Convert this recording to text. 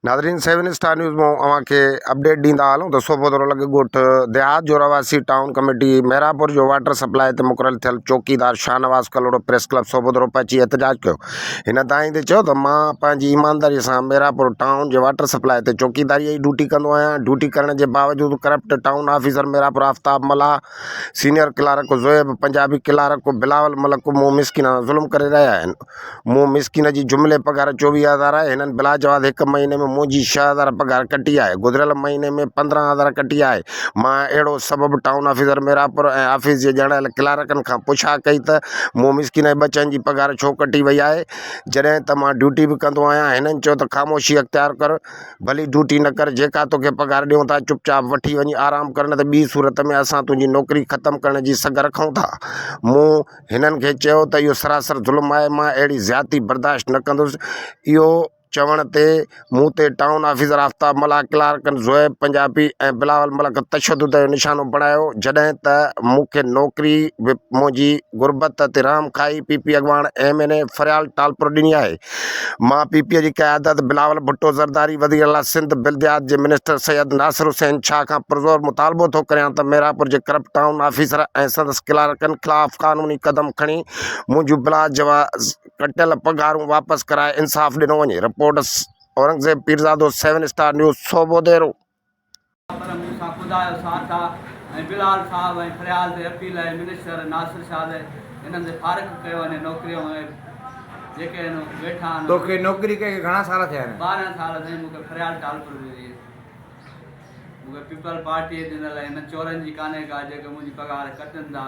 Nadreen 7 star news में अवां खे अपडेट ॾींदा हलूं त सोबोदरो लॻे ॻोठ देहात जो रवासी टाउन कमेटी मेरापुर जो वाटर सप्लाई ते मुक़ररु थियल चौकीदार शाहनवाज़ कलोड़ो प्रेस क्लब सोबोदरो पहुची एहतजाज कयो। हिन दाई ते चयो त मां पंहिंजी ईमानदारी सां मेरापुर टाउन जे वाटर सप्लाई ते चौकीदारी जी ड्यूटी कंदो आहियां। ड्यूटी करण जे बावजूद corrupt town officer Mirpur Aftab Mallah, senior clerk Zoeb Punjabi, clerk Bilawal Malik मूं मिसकिन ज़ुल्म करे रहिया आहिनि। मूं मिसकिन जी जुमिले पघार 24,000 आहे। हिननि बिलाजवाद हिकु महीने में मुंहिंजी 6,000 पघार कटी आहे। गुज़िरियल महीने में 15,000 कटी आहे। मां अहिड़ो सबबु टाउन ऑफिसर मेरापुर ऐं ऑफिस जे ॼणियल क्लार्कनि खां पुछा कई त मूं मिसकिन जे बचनि जी पघार छो कटी वई आहे, जॾहिं त मां ड्यूटी बि कंदो आहियां। हिननि चयो त ख़ामोशी अख़्तियार कर, भली ड्यूटी न कर, जेका तोखे पघार ॾियूं था चुपचाप वठी वञी आराम कर, न त ॿी सूरत में असां तुंहिंजी नौकरी ख़तमु करण जी सघ रखूं था। मूं हिननि खे चयो त इहो सरासर ज़ुल्म आहे, मां अहिड़ी ज़्यादती बर्दाश्त न कंदुसि। इहो चवण ते मूं ते टाउन ऑफिसर आफ्ताब मल्लाह, क्लार्कनि ज़ोएब पंजाबी ऐं बिलावल मलक तशद्दुद जो निशानो बणायो, जॾहिं त मूंखे नौकरी मुंहिंजी गुरबत ते राम खाई पीपी अॻवान MNA फरियाल टालपुर ॾिनी आहे। मां पीपीअ जी क़यादत बिलावल भुट्टो ज़रदारी वज़ीर आला सिंध बिल्दियात जे मिनिस्टर सैयद नासिर हुसैन शाह खां पुरज़ोर मुतालबो थो करियां त मेरापुर जे करप्ट टाउन ऑफिसर ऐं संदसि क्लार्कनि ख़िलाफ़ क़ानूनी क़दम खणी मुंहिंजूं बिलाजवाज़ कटियल पघारूं वापसि कराए इंसाफ़ ॾिनो वञे। Report Aurangzeb Pirzado, 7 star news Sobhodero. पर मूंसां ख़ुदा जो साथ आहे ऐं बिलाल साहब ऐं फरियाल ते अपील आहे मिनिस्टर नासिर शाह ते हिननि ते फारिग कयो वञे नौकरीअ में। जेके आहिनि वेठा आहिनि। तोखे नौकरी कई घणा साल थिया आहिनि? 12 साल ताईं मूंखे फरियाल टालपुर में मूंखे पीपल पार्टी ॾिनल आहे। हिन चोरनि जी कान्हे का जेके मुंहिंजी पघार कटनि था।